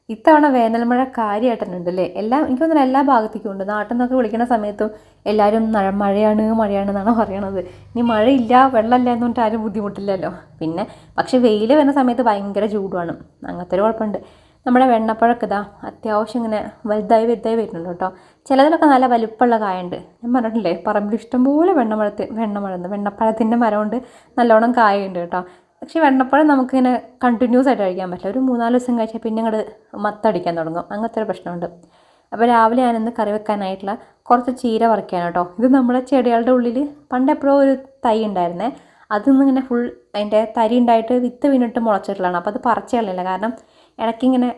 ഇത്തവണ വേനൽ മഴ കാര്യമായിട്ടുണ്ട് അല്ലേ? എനിക്ക് തോന്നുന്നു എല്ലാ ഭാഗത്തേക്കും ഉണ്ട്. നാട്ടിൽ നിന്നൊക്കെ വിളിക്കുന്ന സമയത്തും എല്ലാവരും മഴയാണ് മഴയാണെന്നാണ് പറയണത്. ഇനി മഴയില്ല വെള്ളമില്ല എന്ന് പറഞ്ഞിട്ട് ആരും ബുദ്ധിമുട്ടില്ലല്ലോ. പക്ഷേ വെയിൽ വരുന്ന സമയത്ത് ഭയങ്കര ചൂടുമാണ്. അങ്ങനത്തെ ഒരു കുഴപ്പമുണ്ട്. നമ്മുടെ വെണ്ണപ്പഴമൊക്കെ ഇതാ അത്യാവശ്യം ഇങ്ങനെ വലുതായി വരുന്നുണ്ട് കേട്ടോ. ചിലതിലൊക്കെ നല്ല വലിപ്പമുള്ള കായുണ്ട്. ഞാൻ പറഞ്ഞിട്ടില്ലേ, പറമ്പിൽ ഇഷ്ടംപോലെ വെണ്ണപ്പഴത്തിൻ്റെ മരമുണ്ട്, നല്ലോണം കായുണ്ട് കേട്ടോ. പക്ഷേ വെണ്ണപ്പഴം നമുക്കിങ്ങനെ കണ്ടിന്യൂസ് ആയിട്ട് കഴിക്കാൻ പറ്റില്ല. ഒരു 3-4 ദിവസം കഴിച്ചാൽ പിന്നെ അങ്ങോട്ട് മത്തടിക്കാൻ തുടങ്ങും. അങ്ങനത്തെ ഒരു പ്രശ്നമുണ്ട്. അപ്പോൾ രാവിലെ ഞാനിന്ന് കറി വെക്കാനായിട്ടുള്ള കുറച്ച് ചീര പറിക്കാൻ കേട്ടോ. ഇത് നമ്മുടെ ചെടികളുടെ ഉള്ളിൽ പണ്ടെപ്പോഴും ഒരു തൈ ഉണ്ടായിരുന്നേ. അതിന്ന് ഇങ്ങനെ ഫുൾ അതിൻ്റെ തരി ഉണ്ടായിട്ട് വിത്ത് വീണിട്ട് മുളച്ചിട്ടുള്ളതാണ്. അപ്പോൾ അത് പറിച്ച് കളയില്ല. കാരണം ഇടയ്ക്കിങ്ങനെ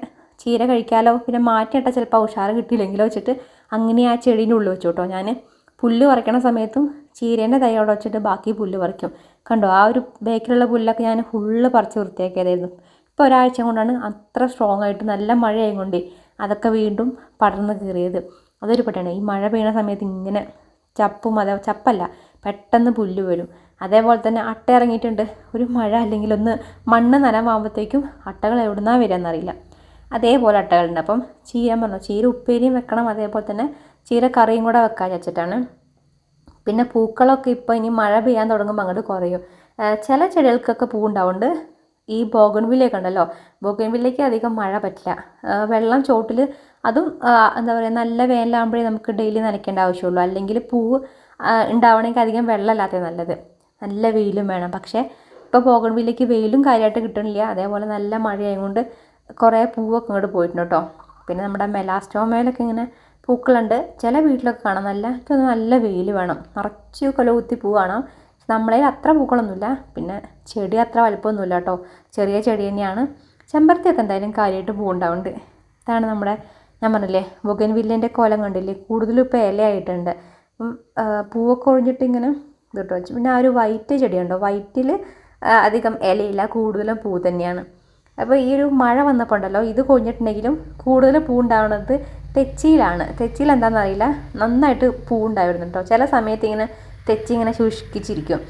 ചീര കഴിക്കാമല്ലോ, പിന്നെ മാറ്റിയിട്ടാൽ ചിലപ്പോൾ ഉഷാറ് കിട്ടിയില്ലെങ്കിലോ വെച്ചിട്ട് അങ്ങനെ ആ ചെടീൻ്റെ ഉള്ളിൽ വെച്ചു കേട്ടോ. ഞാൻ പുല്ല് പറിക്കണ സമയത്തും ചീരേൻ്റെ തൈ അവിടെ വെച്ചിട്ട് ബാക്കി പുല്ല് പറിക്കും. കണ്ടോ, ആ ഒരു ബേക്കിലുള്ള പുല്ലൊക്കെ ഞാൻ ഫുള്ള് പറിച്ച് വൃത്തിയാക്കിയതായിരുന്നു. ഇപ്പോൾ ഒരാഴ്ച കൊണ്ടാണ് അത്ര സ്ട്രോങ് ആയിട്ട് നല്ല മഴയായത് കൊണ്ട് അതൊക്കെ വീണ്ടും പടർന്ന് കീറിയത്. അതൊരു പെട്ടാണ്. ഈ മഴ പെയ്യുന്ന സമയത്ത് ഇങ്ങനെ ചപ്പല്ല, പെട്ടെന്ന് പുല്ല് വരും. അതേപോലെ തന്നെ അട്ട ഇറങ്ങിയിട്ടുണ്ട്. ഒരു മഴ അല്ലെങ്കിൽ ഒന്ന് മണ്ണ് നനവാകുമ്പോഴത്തേക്കും അട്ടകൾ എവിടുന്നാണ് വരികയെന്നറിയില്ല. അതേപോലെ അട്ടകളുണ്ട്. അപ്പം ചീര ഉപ്പേരിയും വെക്കണം, അതേപോലെ തന്നെ ചീര കറിയും കൂടെ വെക്കാൻ വെച്ചിട്ടാണ്. പിന്നെ പൂക്കളൊക്കെ ഇപ്പോൾ ഇനി മഴ പെയ്യാൻ തുടങ്ങുമ്പോൾ അങ്ങോട്ട് കുറയും. ചില ചെടികൾക്കൊക്കെ പൂവുണ്ടാവുന്നുണ്ട്. ഈ ബോഗൺവില്ലയൊക്കെ ഉണ്ടല്ലോ, ബോഗൺവില്ലയ്ക്ക് അധികം മഴ പറ്റില്ല. വെള്ളം ചോട്ടിൽ അതും എന്താ പറയുക, നല്ല വേനലാകുമ്പോഴേ നമുക്ക് ഡെയിലി നനയ്ക്കേണ്ട ആവശ്യമുള്ളൂ. അല്ലെങ്കിൽ പൂവ് ഉണ്ടാവണമെങ്കിൽ അധികം വെള്ളമില്ലാത്തത് നല്ലത്. നല്ല വെയിലും വേണം. പക്ഷേ ഇപ്പോൾ ബോഗൺവില്ലയ്ക്ക് വെയിലും കാര്യമായിട്ട് കിട്ടണില്ല. അതേപോലെ നല്ല മഴയായതുകൊണ്ട് കുറേ പൂവൊക്കെ ഇങ്ങോട്ട് പോയിട്ടുണ്ട് കേട്ടോ. പിന്നെ നമ്മുടെ മെലാസ്റ്റോമയിലൊക്കെ ഇങ്ങനെ പൂക്കളുണ്ട്. ചില വീട്ടിലൊക്കെ കാണാം. നല്ല വെയിൽ വേണം, നിറച്ച് കൊലകുത്തി പൂ കാണാം. നമ്മളതിൽ അത്ര പൂക്കളൊന്നുമില്ല. പിന്നെ ചെടി അത്ര വലിപ്പമൊന്നുമില്ല കേട്ടോ, ചെറിയ ചെടി തന്നെയാണ്. ചെമ്പരത്തിയൊക്കെ എന്തായാലും കാര്യമായിട്ട് പൂവുണ്ടാവുന്നുണ്ട്. ഇതാണ് നമ്മുടെ, ഞാൻ പറഞ്ഞില്ലേ, ബൊഗൻവില്ലേൻ്റെ കോലം കണ്ടില്ലേ, കൂടുതലും ഇപ്പോൾ ഇലയായിട്ടുണ്ട്. അപ്പം പൂവൊക്കെ ഒഴിഞ്ഞിട്ട് ഇങ്ങനെ ഇതിട്ട് വെച്ചു. പിന്നെ ആ ഒരു വൈറ്റ് ചെടിയുണ്ടോ, വൈറ്റിൽ അധികം ഇലയില്ല, കൂടുതലും പൂ തന്നെയാണ്. അപ്പോൾ ഈ ഒരു മഴ വന്നപ്പോൾ ഉണ്ടല്ലോ, ഇത് കൊഴിഞ്ഞിട്ടുണ്ടെങ്കിലും കൂടുതൽ പൂ ഉണ്ടാവുന്നത് തെച്ചിയിലാണ്. തെച്ചിയിൽ എന്താണെന്ന് അറിയില്ല, നന്നായിട്ട് പൂ ഉണ്ടായിരുന്നു കേട്ടോ. ചില സമയത്ത് ഇങ്ങനെ തെച്ചി ഇങ്ങനെ ശുഷ്കിച്ചിരിക്കും,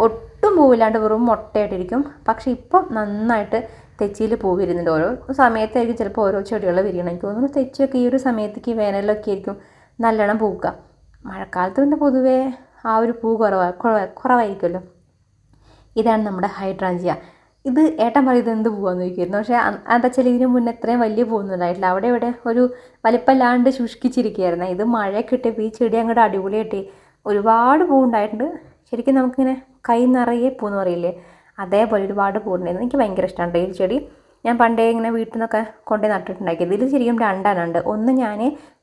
ഒട്ടും പൂവില്ലാണ്ട് വെറും മുട്ടയായിട്ടിരിക്കും. പക്ഷേ ഇപ്പം നന്നായിട്ട് തെച്ചിയിൽ പൂ വരുന്നുണ്ട്. ഓരോ സമയത്തായിരിക്കും ചിലപ്പോൾ ഓരോ ചെടികൾ വിരിയണം. എനിക്ക് തോന്നുന്നു തെച്ചിയൊക്കെ ഈ ഒരു സമയത്തേക്ക് വേനലിലൊക്കെ ആയിരിക്കും നല്ലോണം പൂക്കുക. മഴക്കാലത്ത് പിന്നെ പൊതുവേ ആ ഒരു പൂ കുറവായിരിക്കുമല്ലോ. ഇതാണ് നമ്മുടെ ഹൈഡ്രാഞ്ചിയ. ഇത് ഏട്ടൻ പറയുന്നത് എന്ത് പൂവാന്ന് ചോദിക്കുമായിരുന്നു. പക്ഷേ എന്താ വെച്ചാൽ ഇതിന് മുന്നേ ഇത്രയും വലിയ പൂവൊന്നും ഉണ്ടായിട്ടില്ല. അവിടെ ഇവിടെ ഒരു വലിപ്പമില്ലാണ്ട് ശുഷ്കിച്ചിരിക്കുകയായിരുന്നു. ഇത് മഴയൊക്കെ കിട്ടിയപ്പോൾ ഈ ചെടി അങ്ങോട്ട് അടിപൊളിയായിട്ട് ഒരുപാട് പൂ ഉണ്ടായിട്ടുണ്ട്. ശരിക്കും നമുക്കിങ്ങനെ കൈ നിറയെ പൂന്ന് പറയില്ലേ, അതേപോലെ ഒരുപാട് പൂവുണ്ടായിരുന്നു. എനിക്ക് ഭയങ്കര ഇഷ്ടമാണ് ഈ ചെടി. ഞാൻ പണ്ടേ ഇങ്ങനെ വീട്ടിൽ നിന്നൊക്കെ കൊണ്ടുപോയി നട്ടിട്ടുണ്ടാക്കിയത്. ഇതിൽ ശരിക്കും രണ്ടെണ്ണമുണ്ട്. ഒന്ന് ഞാൻ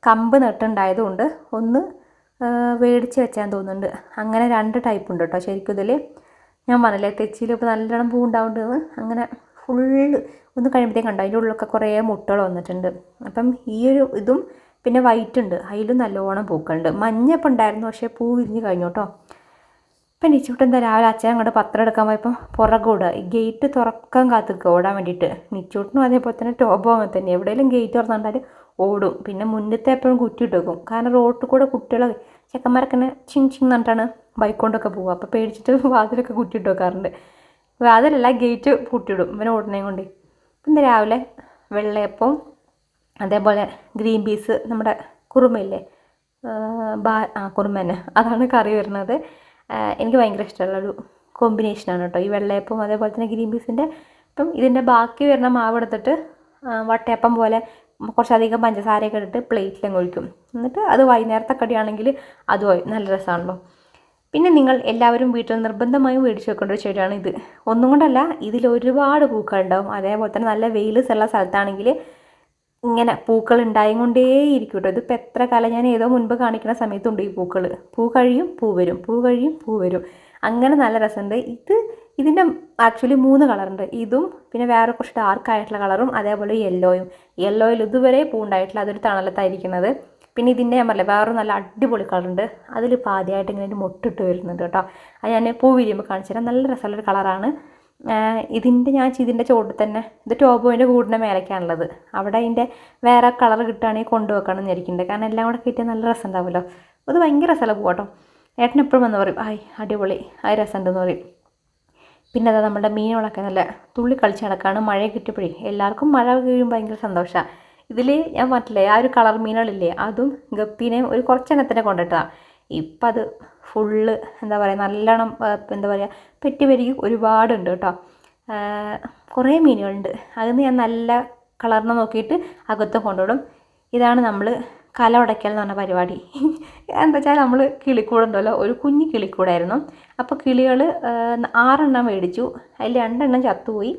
കമ്പ് നട്ടുണ്ടായതുകൊണ്ട് ഒന്ന് മേടിച്ച് വെച്ചാൽ തോന്നുന്നുണ്ട്. അങ്ങനെ 2 ടൈപ്പ് ഉണ്ട് കേട്ടോ ശരിക്കും ഇതിൽ. ഞാൻ പറഞ്ഞില്ലേ, തെച്ചിയിൽ ഇപ്പോൾ നല്ലോണം പൂ ഉണ്ടാവുന്നുണ്ടെന്ന്. അങ്ങനെ ഫുള്ള് ഒന്ന് കഴിയുമ്പോഴത്തേക്കും കണ്ടോ, അതിൻ്റെ ഉള്ളിലൊക്കെ കുറേ മുട്ടകൾ വന്നിട്ടുണ്ട്. അപ്പം ഈ ഒരു ഇതും പിന്നെ വൈറ്റ് ഉണ്ട്, അതിലും നല്ലോണം പൂക്കളുണ്ട്. മഞ്ഞപ്പം ഉണ്ടായിരുന്നു, പക്ഷേ പൂ വിരിഞ്ഞ് കഴിഞ്ഞു കേട്ടോ. ഇപ്പം നിച്ചൂട്ട് എന്താ രാവിലെ അച്ഛൻ അങ്ങോട്ട് പത്രം എടുക്കാൻ പോയപ്പോൾ പുറകോടുക, ഈ ഗേറ്റ് തുറക്കാൻ കാത്തിക്കുക ഓടാൻ വേണ്ടിയിട്ട്. നിച്ചൂട്ടിനും അതേപോലെ തന്നെ ടോബോ അങ്ങനെ തന്നെ, എവിടെയെങ്കിലും ഗേറ്റ് തുറന്നിട്ടാൽ ഓടും. പിന്നെ മുന്നത്തെ എപ്പോഴും കുറ്റിയിട്ട് വെക്കും. കാരണം റോഡിൽ കൂടെ കുട്ടികൾ ചെക്കന്മാരൊക്കെ തന്നെ ചിങ് ചിങ് എന്നിട്ടാണ് ബൈക്ക് കൊണ്ടൊക്കെ പോവുക. അപ്പോൾ പേടിച്ചിട്ട് വാതിലൊക്കെ കുറ്റിയിട്ട് വെക്കാറുണ്ട്. വാതിലല്ല, ഗേറ്റ് പൂട്ടിയിടും ഇവനെ ഓടണേ കൊണ്ട്. പിന്നെ രാവിലെ വെള്ളയപ്പം, അതേപോലെ ഗ്രീൻ പീസ്, നമ്മുടെ കുറുമയില്ലേ, കുറുമ തന്നെ, അതാണ് കറി വരുന്നത്. എനിക്ക് ഭയങ്കര ഇഷ്ടമുള്ളൊരു കോമ്പിനേഷനാണ് കേട്ടോ ഈ വെള്ളയപ്പം അതേപോലെ തന്നെ ഗ്രീൻ പീസിൻ്റെ. അപ്പം ഇതിൻ്റെ ബാക്കി വരുന്ന മാവ് എടുത്തിട്ട് വട്ടയപ്പം പോലെ കുറച്ചധികം പഞ്ചസാരയൊക്കെ ഇട്ടിട്ട് പ്ലേറ്റിലങ്ങ് ഒഴിക്കും. എന്നിട്ട് അത് വൈകുന്നേരത്തെ കടിയാണെങ്കിൽ അതുമായി നല്ല രസമാണല്ലോ. പിന്നെ നിങ്ങൾ എല്ലാവരും വീട്ടിൽ നിർബന്ധമായും മേടിച്ച് വെക്കേണ്ട ഒരു ചെടിയാണ് ഇത്. ഒന്നും കൊണ്ടല്ല, ഇതിൽ ഒരുപാട് പൂക്കളുണ്ടാവും. അതേപോലെ തന്നെ നല്ല വെയിൽ ഉള്ള സ്ഥലത്താണെങ്കിൽ ഇങ്ങനെ പൂക്കൾ ഉണ്ടായും കൊണ്ടേയിരിക്കും കേട്ടോ. ഇതിപ്പോൾ എത്ര കാലം, ഞാൻ ഏതോ മുൻപ് കാണിക്കുന്ന സമയത്തുണ്ട് ഈ പൂക്കൾ. പൂ കഴിയും പൂ വരും, പൂ കഴിയും പൂ വരും, അങ്ങനെ നല്ല രസമുണ്ട്. ഇതിൻ്റെ ആക്ച്വലി 3 കളറുണ്ട്. ഇതും പിന്നെ വേറെ കുറച്ച് ഡാർക്കായിട്ടുള്ള കളറും അതേപോലെ യെല്ലോയിൽ ഇതുവരെ പൂ ഉണ്ടായിട്ടില്ല, അതൊരു തണലത്തായിരിക്കുന്നത്. പിന്നെ ഇതിൻ്റെ ഞാൻ പറഞ്ഞില്ല വേറെ നല്ല അടിപൊളി കളറുണ്ട്, അതിലിപ്പോൾ ആദ്യമായിട്ട് ഇങ്ങനെ മൊട്ടിട്ട് വരുന്നുണ്ട് കേട്ടോ. അത് ഞാൻ പൂ വിരിയുമ്പോൾ കാണിച്ചു തരാം. നല്ല രസമുള്ളൊരു കളറാണ്. ഇതിൻ്റെ ചോട്ടിൽ തന്നെ, ഇത് ടോബോൻ്റെ കൂടിൻ്റെ മേലേക്കാണുള്ളത്. അവിടെ അതിൻ്റെ വേറെ കളർ കിട്ടുകയാണെങ്കിൽ കൊണ്ടുവെക്കണം എന്ന് വിചാരിക്കുന്നുണ്ട്. കാരണം എല്ലാം കൂടെ കിട്ടിയാൽ നല്ല രസം ഉണ്ടാവുമല്ലോ. അത് ഭയങ്കര രസമുള്ള പൂ കേട്ടോ. ഏട്ടൻ എപ്പോഴും വന്ന് പറയും, ആയ് അടിപൊളി, അത് രസമുണ്ടെന്ന് പറയും. പിന്നെ അതാ നമ്മുടെ മീനുകളൊക്കെ നല്ല തുള്ളി കളിച്ച് നടക്കാണ്. മഴ കിട്ടിയപ്പോഴേ എല്ലാവർക്കും മഴ വീഴും ഭയങ്കര സന്തോഷമാണ്. ഇതിൽ ഞാൻ പറഞ്ഞില്ലേ ആ ഒരു കളർ മീനുകളില്ലേ, അതും ഗപ്പീനെയും ഒരു കുറച്ചെണ്ണത്തിനെ കൊണ്ടിട്ടതാണ്. ഇപ്പം അത് ഫുള്ള് എന്താ പറയുക നല്ലോണം എന്താ പറയുക പെറ്റി പെരുകി ഒരുപാടുണ്ട് കേട്ടോ. കുറേ മീനുകളുണ്ട്. അതിന് ഞാൻ നല്ല കളറിനെ നോക്കിയിട്ട് അകത്ത് കൊണ്ടുവിടും. ഇതാണ് നമ്മൾ കല ഉടയ്ക്കൽ എന്ന് പറഞ്ഞ പരിപാടി. എന്താ വെച്ചാൽ നമ്മൾ കിളിക്കൂടുണ്ടല്ലോ, ഒരു കുഞ്ഞു കിളിക്കൂടായിരുന്നു. അപ്പോൾ കിളികൾ 6 മേടിച്ചു. അതിൽ 2 ചത്തുപോയി,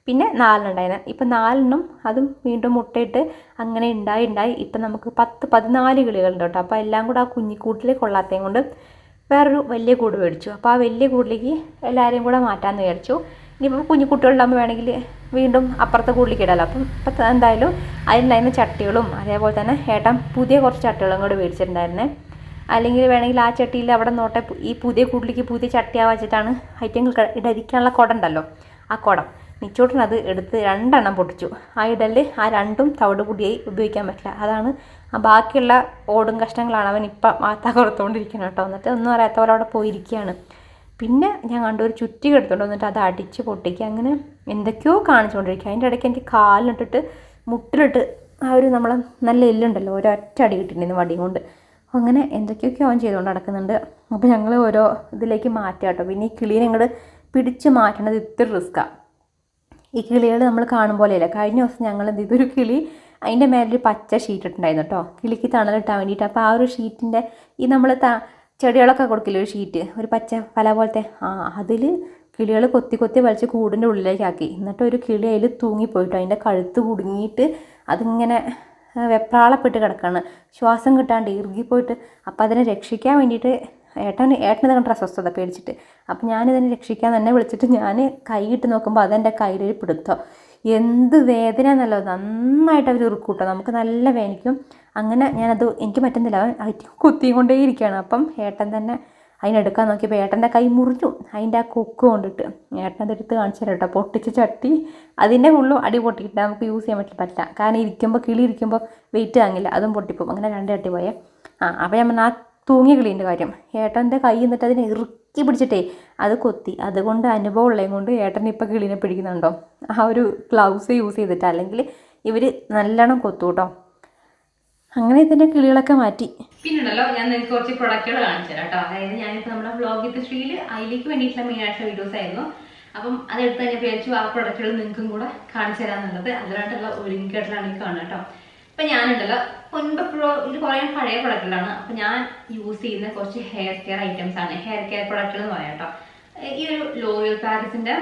പിന്നെ 4 ഉണ്ടായിരുന്നു. ഇപ്പം 4 അതും വീണ്ടും മുട്ടയിട്ട് അങ്ങനെ ഉണ്ടായി ഇപ്പം നമുക്ക് 10-14 കിളികളുണ്ട് കേട്ടോ. അപ്പോൾ എല്ലാം കൂടെ ആ കുഞ്ഞിക്കൂട്ടിൽ കൊള്ളാത്തതും കൊണ്ട് വേറൊരു വലിയ കൂട് മേടിച്ചു. അപ്പോൾ ആ വലിയ കൂട്ടിലേക്ക് എല്ലാവരെയും കൂടെ മാറ്റാമെന്ന് വിചാരിച്ചു. ഇനിയിപ്പോൾ കുഞ്ഞിക്കുട്ടികളുണ്ടാകുമ്പോൾ വേണമെങ്കിൽ വീണ്ടും അപ്പുറത്തെ കൂട്ടിലേക്ക് ഇടാമല്ലോ. അപ്പം ഇപ്പം എന്തായാലും അതിലുണ്ടായിരുന്ന ചട്ടികളും അതേപോലെ തന്നെ ഏട്ടൻ പുതിയ കുറച്ച് ചട്ടികളും കൂടെ മേടിച്ചിട്ടുണ്ടായിരുന്നേ. അല്ലെങ്കിൽ വേണമെങ്കിൽ ആ ചട്ടിയിൽ അവിടെ നോട്ടെ ഈ പുതിയ കൂട്ടിലേക്ക് പുതിയ ചട്ടിയാ വെച്ചിട്ടാണ് ഐറ്റങ്ങൾ ഇടരിക്കാനുള്ള കുടം ഉണ്ടല്ലോ, ആ കുടം നിച്ചോട്ടനത് എടുത്ത് 2 പൊട്ടിച്ചു. ആ ഇടലിൽ ആ 2 തവിട് പൊടിയായി ഉപയോഗിക്കാൻ പറ്റില്ല. അതാണ് ആ ബാക്കിയുള്ള ഓടും കഷ്ണങ്ങളാണ് അവൻ ഇപ്പം തകർത്തുകൊണ്ടിരിക്കുന്നത് കേട്ടോ. എന്നിട്ട് ഒന്നും അറിയാത്ത പോലെ അവിടെ പോയിരിക്കുകയാണ്. പിന്നെ ഞാൻ കണ്ടു ഒരു ചുറ്റിക എടുത്തുകൊണ്ട് വന്നിട്ട് അത് അടിച്ച് പൊട്ടിക്കുക, അങ്ങനെ എന്തൊക്കെയോ കാണിച്ചുകൊണ്ടിരിക്കുക. അതിൻ്റെ ഇടയ്ക്ക് എനിക്ക് കാലിനിട്ടിട്ട് മുട്ടിലിട്ട് ആ ഒരു നമ്മളെ നല്ല എല്ലുണ്ടല്ലോ ഒരൊറ്റ അടി കിട്ടിയിട്ടുണ്ടായിരുന്നു വടിയും കൊണ്ട്. അങ്ങനെ എന്തൊക്കെയൊക്കെ അവൻ ചെയ്തുകൊണ്ട് നടക്കുന്നുണ്ട്. അപ്പോൾ ഞങ്ങൾ ഓരോ ഇതിലേക്ക് മാറ്റുക കേട്ടോ. പിന്നെ ഈ കിളീനെ ഇങ്ങോട്ട് പിടിച്ച് മാറ്റണത് ഇത്തിരി റിസ്ക്കാണ്. ഈ കിളികൾ നമ്മൾ കാണും പോലെയല്ല. കഴിഞ്ഞ ദിവസം ഞങ്ങൾ എന്ത് ചെയ്തു, ഒരു കിളി അതിൻ്റെ മേലൊരു പച്ച ഷീറ്റ് ഇട്ടുണ്ടായിരുന്നു കേട്ടോ, കിളിക്ക് തണലിട്ടാൻ വേണ്ടിയിട്ട്. അപ്പോൾ ആ ഒരു ഷീറ്റിൻ്റെ ഈ നമ്മൾ ചെടികളൊക്കെ കൊടുക്കില്ല ഒരു ഷീറ്റ്, ഒരു പച്ച പല പോലത്തെ, അതിൽ കിളികൾ കൊത്തി കൊത്തി വലിച്ച് കൂടിൻ്റെ ഉള്ളിലേക്കാക്കി. എന്നിട്ട് ഒരു കിളി അതിൽ തൂങ്ങിപ്പോയിട്ടോ, അതിൻ്റെ കഴുത്ത് കുടുങ്ങിയിട്ട് അതിങ്ങനെ വെപ്രാളപ്പെട്ട് കിടക്കുകയാണ്, ശ്വാസം കിട്ടാണ്ട് ഇറുകിപ്പോയിട്ട്. അപ്പോൾ അതിനെ രക്ഷിക്കാൻ വേണ്ടിയിട്ട് ഏട്ടന് കണ്ട അസ്വസ്ഥത പേടിച്ചിട്ട്. അപ്പം ഞാനിതിനെ രക്ഷിക്കാൻ തന്നെ വിളിച്ചിട്ട് ഞാൻ കൈയിട്ട് നോക്കുമ്പോൾ അതെൻ്റെ കയ്യിലൊരു പിടുത്തം. എന്ത് വേദന എന്നല്ലോ, നന്നായിട്ട് അവർ ഇറുക്കൂട്ടോ, നമുക്ക് നല്ല വേദനിക്കും. അങ്ങനെ ഞാനത് എനിക്ക് പറ്റുന്നില്ല, അവൻ കുത്തിയും കൊണ്ടേ ഇരിക്കുകയാണ്. അപ്പം ഏട്ടൻ തന്നെ അതിനെടുക്കാൻ നോക്കിയപ്പോൾ ഏട്ടൻ്റെ കൈ മുറിഞ്ഞു, അതിൻ്റെ ആ കൊക്ക് കൊണ്ടിട്ട്. ഏട്ടനതെടുത്ത് കാണിച്ചു തരാം കേട്ടോ, പൊട്ടിച്ച ചട്ടി അതിൻ്റെ ഉള്ളും അടി പൊട്ടിയിട്ട് നമുക്ക് യൂസ് ചെയ്യാൻ പറ്റില്ല. കാരണം ഇരിക്കുമ്പോൾ കിളി ഇരിക്കുമ്പോൾ വെയിറ്റ് താങ്ങില്ല, അതും പൊട്ടിപ്പോവും. അങ്ങനെ 2 ചട്ടി പോയേ. അപ്പോൾ ഞാൻ ആ തൂങ്ങിയ കിളീൻ്റെ കാര്യം, ഏട്ടൻ്റെ കൈ എന്നിട്ട് അതിനെ ഇറുക്കി പിടിച്ചിട്ടേ അത് കൊത്തി. അതുകൊണ്ട് അനുഭവം ഉള്ളതും കൊണ്ട് ഏട്ടൻ ഇപ്പോൾ കിളീനെ പിടിക്കുന്നുണ്ടോ, ആ ഒരു ഗ്ലൗസ് യൂസ് ചെയ്തിട്ട്, അല്ലെങ്കിൽ ഇവർ നല്ലോണം കൊത്തു കേട്ടോ. അങ്ങനെ ഇതിൻ്റെ കിളികളൊക്കെ മാറ്റി. പിന്നുണ്ടല്ലോ ഞാൻ നിങ്ങൾക്ക് കുറച്ച് പ്രൊഡക്റ്റുകൾ കാണിച്ചു തരാം കേട്ടോ. അതായത് ഞാനിപ്പോൾ നമ്മുടെ വ്ളോഗ് വിത്ത് ശ്രീയിൽ അതിലേക്ക് വേണ്ടിയിട്ടുള്ള മെയിനായിട്ടുള്ള വീഡിയോസ് ആയിരുന്നു. അപ്പം അതെടുത്ത് തന്നെ വിചാരിച്ചു ആ പ്രൊഡക്റ്റുകൾ നിങ്ങൾക്കും കൂടെ കാണിച്ചു തരാമെന്നുള്ളത്. അതിനായിട്ടുള്ള ഒരുങ്ങിക്കെട്ടിലാണ് ഈ കാണുക കേട്ടോ. അപ്പം ഞാനുണ്ടല്ലോ മുൻപ് ഇത് കുറേ പഴയ പ്രൊഡക്റ്റുകളാണ്. അപ്പം ഞാൻ യൂസ് ചെയ്യുന്ന കുറച്ച് ഹെയർ കെയർ ഐറ്റംസ് ആണ്, ഹെയർ കെയർ പ്രൊഡക്റ്റുകൾ എന്ന് പറയാം കേട്ടോ. ഈ ഒരു ലോറിയൽ പാരിസിന്റെ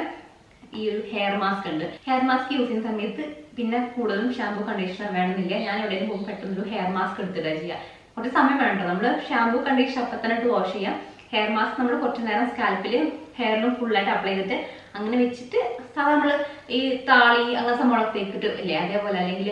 ഈ ഒരു ഹെയർ മാസ്ക് ഉണ്ട്. ഹെയർ മാസ്ക് യൂസ് ചെയ്യുന്ന സമയത്ത് പിന്നെ കൂടുതലും ഷാമ്പൂ കണ്ടീഷണർ വേണമെന്നില്ല. ഞാൻ എവിടെയും പോകുമ്പോൾ പെട്ടെന്നൊരു ഹെയർ മാസ്ക് എടുത്തിട്ട് ചെയ്യുക. കുറച്ച് സമയം വേണം കേട്ടോ. നമ്മൾ ഷാമ്പൂ കണ്ടീഷണർ അപ്പം തന്നെ ഇട്ട് വാഷ് ചെയ്യാം. ഹെയർ മാസ്ക് നമ്മൾ കുറച്ച് നേരം സ്കാൽപ്പിൽ ഹെയറിലും ഫുള്ളായിട്ട് അപ്ലൈ ചെയ്തിട്ട് അങ്ങനെ വെച്ചിട്ട് സാധാരണ നമ്മൾ ഈ താളി അങ്ങനെ സംഭവങ്ങളൊക്കെ തേക്കിട്ട് ഇല്ലേ അതേപോലെ, അല്ലെങ്കിൽ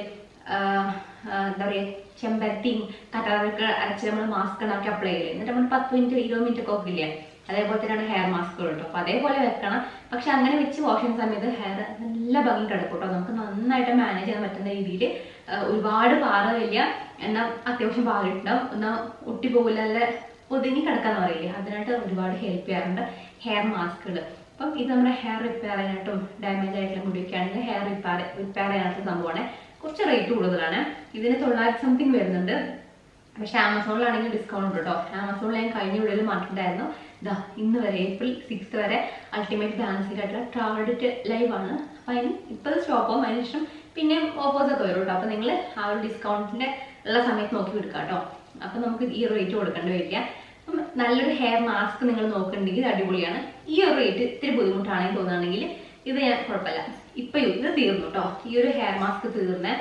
എന്താ പറയുക ചെമ്പരത്തിയും കറ്റാറൊക്കെ അരച്ച് നമ്മൾ മാസ്ക് ഉണ്ടാക്കി അപ്ലൈ ചെയ്യില്ലേ, എന്നിട്ട് നമ്മൾ 10 മിനിറ്റ് 20 മിനിറ്റ് ഒക്കെ ഇല്ലേ, അതേപോലെ തന്നെയാണ് ഹെയർ മാസ്കുകൾ കേട്ടോ. അപ്പോൾ അതേപോലെ വെക്കണം. പക്ഷെ അങ്ങനെ വെച്ച് വാഷ് ചെയ്യുന്ന സമയത്ത് ഹെയർ നല്ല ഭംഗി കിടക്കും കേട്ടോ. നമുക്ക് നന്നായിട്ട് മാനേജ് ചെയ്യാൻ പറ്റുന്ന രീതിയിൽ ഒരുപാട് പാറില്ല, എന്നാൽ അത്യാവശ്യം പാറിയിട്ടുണ്ടാവും, എന്നാൽ ഒട്ടിപ്പോകില്ല, നല്ല ഒതുങ്ങി കിടക്കാന്ന് പറയില്ലേ, അതിനായിട്ട് ഒരുപാട് ഹെൽപ്പ് ചെയ്യാറുണ്ട് ഹെയർ മാസ്കുകൾ. അപ്പം ഇത് നമ്മുടെ ഹെയർ റിപ്പയർ ചെയ്യാനായിട്ടും ഡാമേജ് ആയിട്ടുള്ള മുടിയൊക്കെ ആണെങ്കിൽ ഹെയർ റിപ്പയർ ചെയ്യാനായിട്ടുള്ള സംഭവമാണ്. കുറച്ച് റേറ്റ് കൂടുതലാണ്. ഇതിന് 900 സംതിങ് വരുന്നുണ്ട്. പക്ഷെ ആമസോണിലാണെങ്കിൽ ഡിസ്കൗണ്ട് ഉണ്ട് കേട്ടോ. ആമസോണിൽ ഞാൻ കഴിഞ്ഞ വീഡിയോയിൽ മാറ്റിയിട്ടുണ്ടായിരുന്നു. ഇതാ ഇന്ന് വരെ April 6 വരെ അൾട്ടിമേറ്റ് ബാലൻസ് ആയിട്ടുള്ള ടാർഗറ്റ് ലൈവ് ആണ്. അപ്പം അതിന് ഇപ്പോൾ സ്റ്റോപ്പ് ആവും, അതിനുശേഷം പിന്നെ ഓഫേഴ്സൊക്കെ വരും കേട്ടോ. അപ്പം നിങ്ങൾ ആ ഒരു ഡിസ്കൗണ്ടിൻ്റെ ഉള്ള സമയത്ത് നോക്കി എടുക്കാം കേട്ടോ. അപ്പം നമുക്ക് ഈ റേറ്റ് കൊടുക്കേണ്ടി വരില്ല. അപ്പം നല്ലൊരു ഹെയർ മാസ്ക് നിങ്ങൾ നോക്കുന്നുണ്ടെങ്കിൽ അടിപൊളിയാണ്. ഈ ഒരു റേറ്റ് ഇത്തിരി ബുദ്ധിമുട്ടാണെങ്കിൽ തോന്നുകയാണെങ്കിൽ ഇത് ഞാൻ കുഴപ്പമില്ല. ഇപ്പം ഇത് തീർന്നു കേട്ടോ, ഈ ഒരു ഹെയർ മാസ്ക് തീർന്നേ.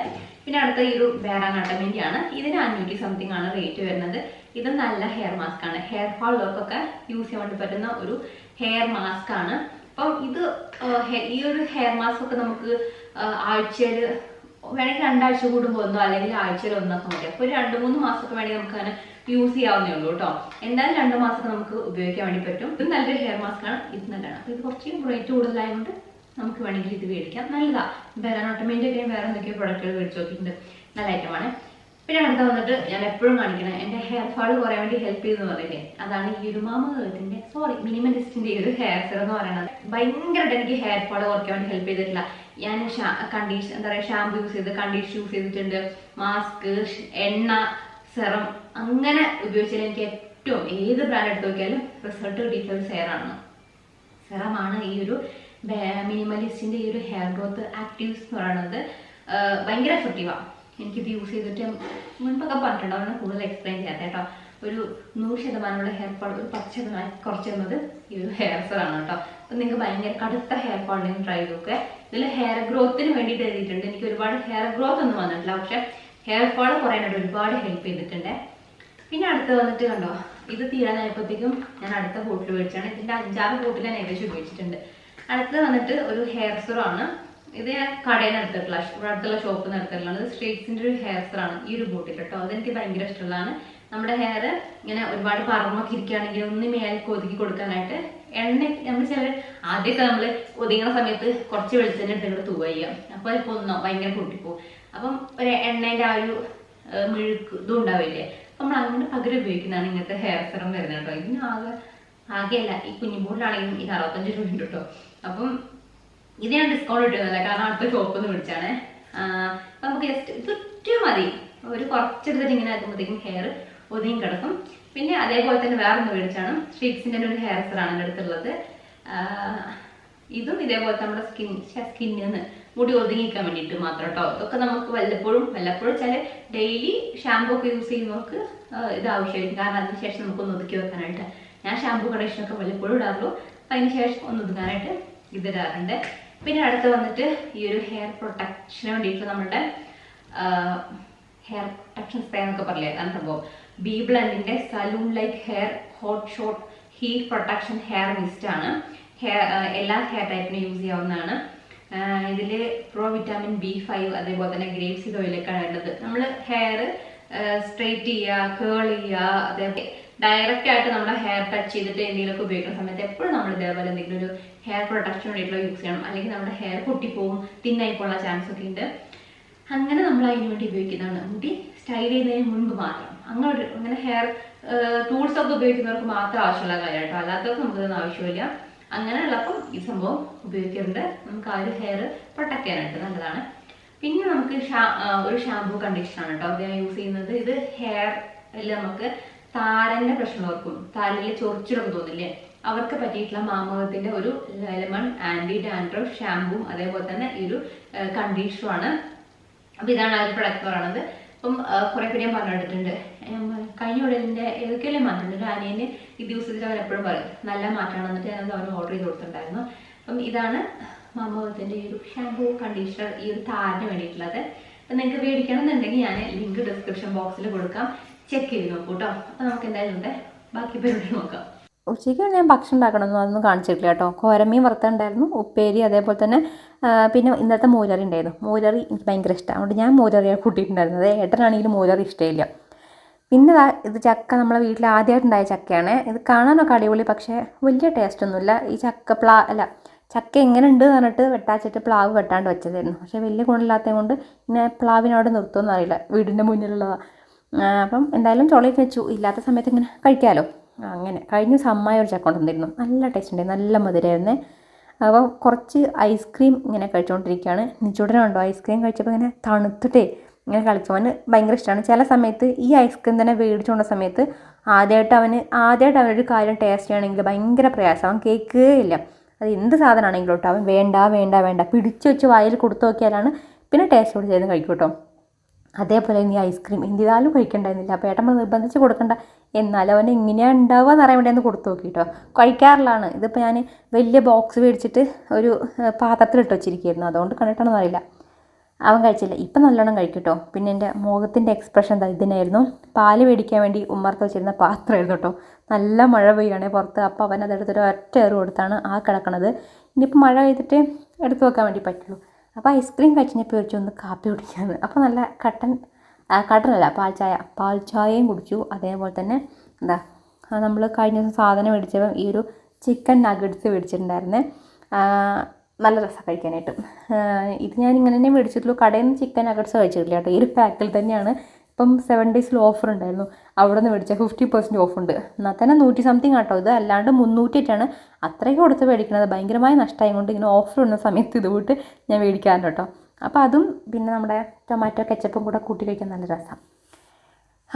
പിന്നെ അടുത്ത ഈ ഒരു ബേറാനാട്ടമിൻ്റെ ആണ്. ഇതിന് 500 സംതിങ് ആണ് റേറ്റ് വരുന്നത്. ഇത് നല്ല ഹെയർ മാസ്ക് ആണ്. ഹെയർ ഫാൾ ഉള്ളവർക്കൊക്കെ യൂസ് ചെയ്യാൻ വേണ്ടി പറ്റുന്ന ഒരു ഹെയർ മാസ്ക് ആണ്. അപ്പം ഇത് ഈ ഒരു ഹെയർ മാസ്ക് ഒക്കെ നമുക്ക് ആഴ്ചയിൽ വേണമെങ്കിൽ 2 ആഴ്ച കൂടുമ്പോൾ ഒന്നോ അല്ലെങ്കിൽ ആഴ്ചയിൽ ഒന്നൊക്കെ മതി. അപ്പോൾ ഒരു 2-3 മാസമൊക്കെ വേണമെങ്കിൽ നമുക്ക് അങ്ങനെ യൂസ് ചെയ്യാവുന്നേ ഉള്ളൂ കേട്ടോ. എന്തായാലും 2 മാസം നമുക്ക് ഉപയോഗിക്കാൻ വേണ്ടി പറ്റും. ഇത് നല്ലൊരു ഹെയർ മാസ്ക് ആണ്, ഇത് നല്ലതാണ്. അപ്പോൾ ഇത് കുറച്ച് റേറ്റ് കൂടുതലായതുകൊണ്ട് നമുക്ക് വേണമെങ്കിൽ ഇത് മേടിക്കാം. നല്ലതാണ്. ബേറാനാട്ടമിൻ്റെ ഒക്കെ വേറെ എന്തൊക്കെയോ പ്രൊഡക്റ്റുകൾ മേടിച്ച് നോക്കിയിട്ടുണ്ട്, നല്ല ഐറ്റമാണ്. പിന്നെ അടുത്ത വന്നിട്ട് ഞാൻ എപ്പോഴും കാണിക്കണം എൻ്റെ ഹെയർ ഫാൾ കുറയാൻ വേണ്ടി ഹെൽപ്പ് ചെയ്തെന്ന് പറയില്ലേ, അതാണ് ഈ ഒരു മാമ-എർത്തിന്റെ മിനിമലിസ്റ്റിന്റെ ഈ ഒരു ഹെയർ സെറം എന്ന് പറയുന്നത്. ഭയങ്കരമായിട്ട് എനിക്ക് ഹെയർ ഫാൾ കുറയ്ക്കാൻ വേണ്ടി ഹെൽപ്പ് ചെയ്തിട്ടില്ല. ഞാൻ കണ്ടീഷൻ എന്താ പറയുക, ഷാമ്പു യൂസ് ചെയ്ത്, കണ്ടീഷൻ യൂസ് ചെയ്തിട്ടുണ്ട്, മാസ്ക്, എണ്ണ, സെറം, അങ്ങനെ ഉപയോഗിച്ചാൽ എനിക്ക് ഏറ്റവും ഏത് ബ്രാൻഡ് എടുത്ത് നോക്കിയാലും റിസൾട്ട് കിട്ടിയിട്ടുള്ള ഒരു സെറമാണ് ഈ ഒരു മിനിമലിസ്റ്റിന്റെ ഈ ഒരു ഹെയർ ഗ്രോത്ത് ആക്റ്റീവ്സ് എന്ന് പറയുന്നത്. ഭയങ്കര എഫക്റ്റീവാണ്. എനിക്കിത് യൂസ് ചെയ്തിട്ട് മുൻപൊക്കെ പറഞ്ഞിട്ടുണ്ട്, അവനെ കൂടുതൽ എക്സ്പ്ലെയിൻ ചെയ്യാത്ത കേട്ടോ. ഒരു 100% ഹെയർ ഫാൾ ഒരു 10% കുറച്ച് തന്നത് ഈ ഒരു ഹെയർ സെറാണ് കേട്ടോ. അപ്പം നിങ്ങൾക്ക് ഭയങ്കര കടുത്ത ഹെയർ ഫാളിനെയും ട്രൈ ചെയ്തൊക്കെ. ഇതിൽ ഹെയർ ഗ്രോത്തിന് വേണ്ടിയിട്ട് എഴുതിയിട്ടുണ്ട്. എനിക്ക് ഒരുപാട് ഹെയർ ഗ്രോത്ത് ഒന്നും വന്നിട്ടില്ല, പക്ഷെ ഹെയർ ഫാൾ കുറയാനായിട്ട് ഒരുപാട് ഹെൽപ്പ് ചെയ്തിട്ടുണ്ട്. പിന്നെ അടുത്ത് വന്നിട്ട് കണ്ടോ, ഇത് തീരാനായപ്പോഴത്തേക്കും ഞാൻ അടുത്ത ബോട്ടിൽ മേടിച്ചാണ്. ഇതിൻ്റെ 5-6 ബോട്ടിൽ ഞാൻ ഏകദേശം ഉപയോഗിച്ചിട്ടുണ്ട്. അടുത്ത് വന്നിട്ട് ഒരു ഹെയർ സെറാണ്. ഇത് ഞാൻ കടയിൽ നിന്ന് എടുത്തിട്ടുള്ള, ഇവിടെ അടുത്തുള്ള ഷോപ്പിൽ നിന്ന് എടുത്തിട്ടുള്ളത്. സ്ട്രേറ്റ്സിൻ്റെ ഒരു ഹെയർ സെറാണ് ഈ ഒരു ബോട്ടിൽ കേട്ടോ. അതെനിക്ക് ഭയങ്കര ഇഷ്ടമുള്ളതാണ്. നമ്മുടെ ഹെയർ ഇങ്ങനെ ഒരുപാട് പറമ്പൊക്കെ ഇരിക്കുകയാണെങ്കിൽ ഒന്ന് മേലേക്ക് ഒതുക്കി കൊടുക്കാനായിട്ട് എണ്ണ നമ്മൾ ചില ആദ്യമൊക്കെ നമ്മൾ ഒതുങ്ങുന്ന സമയത്ത് കുറച്ച് വെളിച്ചെണ്ണ എടുത്തിട്ട് തൂവ ചെയ്യാം. അപ്പോൾ ഇപ്പോൾ ഒന്നോ ഭയങ്കര പൊട്ടിപ്പോവും. അപ്പം ഒരു എണ്ണേൻ്റെ ആ ഒരു മിഴുക്ക് ഇതും ഉണ്ടാവില്ലേ, നമ്മൾ അങ്ങനെ പകരം ഉപയോഗിക്കുന്നതാണ് ഇങ്ങനത്തെ ഹെയർ സെറം വരുന്നത് കേട്ടോ. ഇതിന് ആകെയല്ല, ഈ കുഞ്ഞുബോട്ടിലാണെങ്കിലും ഇത് 65 രൂപ ഉണ്ട് കേട്ടോ. അപ്പം ഇത് ഞാൻ ഡിസ്കൗണ്ട് കിട്ടുന്നില്ല, കാരണം അടുത്ത ഷോപ്പിൽ നിന്ന് മേടിച്ചാണ്. അപ്പം നമുക്ക് ജസ്റ്റ് ചുറ്റും മതി, ഒരു കുറച്ചെടുത്തിട്ട് ഇങ്ങനെ ആക്കുമ്പോഴത്തേക്കും ഹെയർ ഒതുങ്ങി കിടക്കും. പിന്നെ അതേപോലെ തന്നെ വേറൊന്ന് മേടിച്ചാണ്, സ്ട്രീക്സിൻ്റെ ഒരു ഹെയർ സെറാണ് എൻ്റെ അടുത്തുള്ളത്. ഇതും ഇതേപോലെ നമ്മുടെ സ്കിന്നിൽ നിന്ന് മുടി ഒതുങ്ങിക്കാൻ വേണ്ടിയിട്ട് മാത്രം കേട്ടോ. ഇതൊക്കെ നമുക്ക് വല്ലപ്പോഴും വെച്ചാൽ ഡെയിലി ഷാമ്പൂ ഒക്കെ യൂസ് ചെയ്യുന്നവർക്ക് ഇത് ആവശ്യമായിരിക്കും, കാരണം അതിനുശേഷം നമുക്കൊന്ന് ഒതുക്കി വെക്കാനായിട്ട്. ഞാൻ ഷാമ്പൂ കണ്ടീഷനൊക്കെ വല്ലപ്പോഴും ഇടാറുള്ളൂ, അപ്പം അതിന് ശേഷം ഒന്ന് ഒതുങ്ങാനായിട്ട് ഇതിടാറുണ്ട്. പിന്നെ അടുത്ത് വന്നിട്ട് ഈ ഒരു ഹെയർ പ്രൊട്ടക്ഷന് വേണ്ടിയിട്ട് നമ്മളുടെ ഹെയർ പ്രൊട്ടക്ഷൻ സ്പ്രേ എന്നൊക്കെ പറയില്ലേ, അതാണ് സംഭവം. ബി ബ്ലൻഡിന്റെ salon like hair hot shot heat protection hair mist ആണ്. എല്ലാ ഹെയർ ടൈപ്പിനും യൂസ് ചെയ്യാവുന്നതാണ്. ഇതിൽ പ്രോ വിറ്റാമിൻ B5 അതേപോലെ തന്നെ ഗ്രേപ്പ് സീഡ് ഓയിലൊക്കെയാണ് ഉള്ളത്. നമ്മൾ ഹെയർ സ്ട്രെയിറ്റ് ചെയ്യുക, കേൾ ചെയ്യുക, അതേപോലെ ഡയറക്റ്റ് ആയിട്ട് നമ്മുടെ ഹെയർ ടച്ച് ചെയ്തിട്ട് എന്തെങ്കിലുമൊക്കെ ഉപയോഗിക്കുന്ന സമയത്ത് എപ്പോഴും നമ്മൾ ഇതേപോലെ എന്തെങ്കിലും ഒരു ഹെയർ പ്രൊട്ടക്ഷൻ വേണ്ടിയിട്ടുള്ള യൂസ് ചെയ്യണം. അല്ലെങ്കിൽ നമ്മുടെ ഹെയർ പൊട്ടിപ്പോവും, തിന്നായി പോകാനുള്ള ചാൻസ് ഒക്കെ ഉണ്ട്. അങ്ങനെ നമ്മൾ അതിന് വേണ്ടി ഉപയോഗിക്കുന്നതാണ്. മുടി സ്റ്റൈൽ ചെയ്യുന്നതിന് മുൻപ് മാത്രം. അങ്ങനെ ഹെയർ ടൂൾസ് ഒക്കെ ഉപയോഗിക്കുന്നവർക്ക് മാത്രം ആവശ്യമുള്ള കാര്യമായിട്ടോ, അല്ലാത്തവർക്ക് നമുക്കിതൊന്നും ആവശ്യമില്ല. അങ്ങനെയുള്ളപ്പം ഈ സംഭവം ഉപയോഗിക്കാറുണ്ട്. നമുക്ക് ആ ഒരു ഹെയർ പ്രൊട്ടക്ട് ചെയ്യാനായിട്ട് നല്ലതാണ്. പിന്നെ നമുക്ക് ഒരു ഷാമ്പൂ കണ്ടീഷനാണ് കേട്ടോ അത് ഞാൻ യൂസ് ചെയ്യുന്നത്. ഇത് ഹെയറിൽ നമുക്ക് താരന്റെ പ്രശ്നമുള്ളവർക്കും താരനിൽ ചൊറിച്ചിലൊക്കെ തോന്നില്ലേ, അവർക്ക് പറ്റിയിട്ടുള്ള മാമകത്തിന്റെ ഒരു ലെമൺ ആന്റി ഡാൻഡ്രഫ് ഷാമ്പൂ അതേപോലെ തന്നെ ഈ ഒരു കണ്ടീഷണറാണ്. അപ്പൊ ഇതാണ് ആ ഒരു പ്രൊഡക്റ്റ് പറയുന്നത്. അപ്പം കുറെ പേര് ഞാൻ പറഞ്ഞിട്ടുണ്ട്, കഴിഞ്ഞ ഉടലിന്റെ ഏതൊക്കെയല്ലേ മാറ്റമുണ്ട്. ഒരു അനിയന് ഈ ദിവസത്തിൽ അവൻ എപ്പോഴും പറയും നല്ല മാറ്റമാണ്, എന്നിട്ട് ഞാനത് അവന് ഓർഡർ ചെയ്ത് കൊടുത്തിട്ടുണ്ടായിരുന്നു. അപ്പം ഇതാണ് മാമകത്തിന്റെ ഈ ഒരു ഷാമ്പൂ കണ്ടീഷണർ ഈ ഒരു താരന് വേണ്ടിയിട്ടുള്ളത്. അപ്പം നിങ്ങൾക്ക് മേടിക്കണം എന്നുണ്ടെങ്കിൽ ഞാൻ ലിങ്ക് ഡിസ്ക്രിപ്ഷൻ ബോക്സിൽ കൊടുക്കാം, ചെക്ക് ചെയ്ത് നോക്കൂ കേട്ടോ. അപ്പം നമുക്ക് എന്തായാലും ഉണ്ട് ബാക്കി പരിപാടി നോക്കാം. ഉച്ചയ്ക്ക് ഞാൻ ഭക്ഷണം ഉണ്ടാക്കണമെന്ന് അതൊന്നും കാണിച്ചിട്ടില്ല കേട്ടോ. കോരമീൻ വറുത്തുണ്ടായിരുന്നു, ഉപ്പേരി, അതേപോലെ തന്നെ പിന്നെ ഇന്നത്തെ മോരറി ഉണ്ടായിരുന്നു. മോരറി എനിക്ക് ഭയങ്കര ഇഷ്ടമാണ്, അതുകൊണ്ട് ഞാൻ മോരറിയാണ് കൂട്ടിയിട്ടുണ്ടായിരുന്നത്. ഏട്ടനാണെങ്കിലും മോരറി ഇഷ്ടമില്ല. പിന്നെ ഇത് ചക്ക നമ്മളെ വീട്ടിൽ ആദ്യമായിട്ടുണ്ടായ ചക്കയാണ്. ഇത് കാണാനൊക്കെ അടിപൊളി, പക്ഷേ വലിയ ടേസ്റ്റ് ഒന്നുമില്ല. ഈ ചക്ക എങ്ങനെ ഉണ്ട് എന്ന് പറഞ്ഞിട്ട് വെട്ടാച്ചിട്ട് പ്ലാവ് വെട്ടാണ്ട് വെച്ചതായിരുന്നു. പക്ഷേ വലിയ ഗുണമില്ലാത്തത് കൊണ്ട് പിന്നെ പ്ലാവിനോട് നിർത്തുമെന്ന് അറിയില്ല, വീടിൻ്റെ മുന്നിലുള്ളതാണ്. അപ്പം എന്തായാലും ചുളയിൽ വെച്ചു, ഇല്ലാത്ത സമയത്ത് ഇങ്ങനെ കഴിക്കാമല്ലോ. അങ്ങനെ കഴിഞ്ഞ സമ്മായ ഒരു ചക്ക കൊണ്ടുവന്നിരുന്നു, നല്ല ടേസ്റ്റ് ഉണ്ടായിരുന്നു, നല്ല മധുരമായിരുന്നേ. അപ്പോൾ കുറച്ച് ഐസ്ക്രീം ഇങ്ങനെ കഴിച്ചുകൊണ്ടിരിക്കുകയാണ്. നിച്ചൂടനുണ്ടോ ഐസ്ക്രീം കഴിച്ചപ്പോൾ ഇങ്ങനെ തണുത്തിട്ടേ ഇങ്ങനെ കളിച്ചവന് ഭയങ്കര ഇഷ്ടമാണ്. ചില സമയത്ത് ഈ ഐസ്ക്രീം തന്നെ മേടിച്ചുകൊണ്ട സമയത്ത് ആദ്യമായിട്ട് അവനൊരു കാര്യം ടേസ്റ്റ് ചെയ്യണമെങ്കിൽ ഭയങ്കര പ്രയാസം, അവൻ കേൾക്കുകയേ ഇല്ല. അത് എന്ത് സാധനമാണെങ്കിലും കേട്ടോ, അവൻ വേണ്ട പിടിച്ചു വെച്ച് വായിൽ കൊടുത്തു നോക്കിയാലാണ് പിന്നെ ടേസ്റ്റ് കൂടി ചെയ്ത് കഴിക്കും കേട്ടോ. അതേപോലെ ഇനി ഐസ്ക്രീം എന്തിനാലും കഴിക്കണ്ടായിരുന്നില്ല. അപ്പോൾ ഏട്ടൻ നിർബന്ധിച്ച് കൊടുക്കണ്ട, എന്നാലും അവൻ എങ്ങനെയാണ് ഉണ്ടാവുക എന്ന് അറിയാൻ വേണ്ടി ഒന്ന് കൊടുത്തു നോക്കി കേട്ടോ. കഴിക്കാറുള്ളതാണ്. ഇതിപ്പോൾ ഞാൻ വലിയ ബോക്സ് മേടിച്ചിട്ട് ഒരു പാത്രത്തിലിട്ട് വെച്ചിരിക്കുകയായിരുന്നു, അതുകൊണ്ട് കണ്ടിട്ടാണെന്ന് അറിയില്ല. അവൻ കഴിച്ചില്ല, ഇപ്പം നല്ലോണം കഴിക്കും കേട്ടോ. പിന്നെ എൻ്റെ മുഖത്തിൻ്റെ എക്സ്പ്രഷൻ ഇതിനായിരുന്നു. പാല് മേടിക്കാൻ വേണ്ടി ഉമ്മർത്ത് വെച്ചിരുന്ന പാത്രമായിരുന്നു കേട്ടോ. നല്ല മഴ പെയ്യുകയാണെ പുറത്ത്, അപ്പോൾ അവൻ അതെടുത്തൊരു ഒറ്റ ഏറ് കൊടുത്താണ് ആ കിടക്കണത്. ഇനിയിപ്പോൾ മഴ പെയ്തിട്ട് എടുത്ത് വെക്കാൻ വേണ്ടി പറ്റുള്ളൂ. അപ്പോൾ ഐസ്ക്രീം കഴിച്ചപ്പോൾ വെച്ച് ഒന്ന് കാപ്പി കുടിക്കാമെന്ന്. അപ്പോൾ നല്ല കട്ടനല്ല പാൽ ചായയും കുടിച്ചു. അതേപോലെ തന്നെ നമ്മൾ കഴിഞ്ഞ ദിവസം സാധനം മേടിച്ചപ്പോൾ ഈ ഒരു ചിക്കൻ നഗറ്റ്സ് മേടിച്ചിട്ടുണ്ടായിരുന്നേ, നല്ല രസം കഴിക്കാനായിട്ട്. ഇത് ഞാൻ ഇങ്ങനെ തന്നെ മേടിച്ചിട്ടുള്ളൂ, കടയിൽ നിന്ന് ചിക്കൻ നഗറ്റ്സ് കഴിച്ചിട്ടില്ല കേട്ടോ. ഈ ഒരു പാക്കിൽ തന്നെയാണ് ഇപ്പം 7 ഡേയ്സിൽ ഓഫർ ഉണ്ടായിരുന്നു. അവിടെ നിന്ന് മേടിച്ചാൽ 50% ഓഫ് ഉണ്ട്. എന്നാൽ തന്നെ 100 സംതിങ് ആട്ടോ. ഇത് അല്ലാണ്ട് 300 അത്രയ്ക്ക് കൊടുത്ത് മേടിക്കണത്. ഭയങ്കരമായ നഷ്ടമായി കൊണ്ട് ഇങ്ങനെ ഓഫർ ഉള്ള സമയത്ത് ഇത് പോയിട്ട് ഞാൻ മേടിക്കാറുണ്ട് കേട്ടോ. അപ്പോൾ അതും പിന്നെ നമ്മുടെ ടൊമാറ്റോ കെച്ചപ്പും കൂടെ കൂട്ടി കഴിക്കാൻ നല്ല രസമാണ്.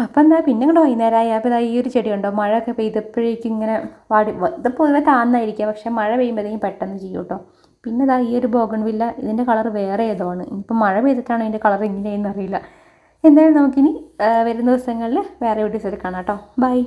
അപ്പം എന്താ പിന്നെ ഇങ്ങോട്ട് വൈകുന്നേരമായി. അപ്പോൾ ഇതാ ഈ ഒരു ചെടി ഉണ്ടോ, മഴയൊക്കെ പെയ്തപ്പോഴേക്കും ഇങ്ങനെ വാടി. ഇത് പൊതുവെ താന്നായിരിക്കുക, പക്ഷേ മഴ പെയ്യുമ്പോഴത്തേക്കും പെട്ടെന്ന് ചെയ്യും കേട്ടോ. പിന്നെ ഇതാ ഈ ഒരു ബോഗൺവില്ല, ഇതിൻ്റെ കളർ വേറെ ഏതോ ആണ്. ഇനിയിപ്പോൾ മഴ പെയ്തിട്ടാണ് ഇതിൻ്റെ കളർ എങ്ങനെയാണെന്ന് അറിയില്ല. എന്തായാലും നമുക്കിനി വരുന്ന ദിവസങ്ങളിൽ വേറെ വീഡിയോസിൽ കാണാം കേട്ടോ. ബൈ.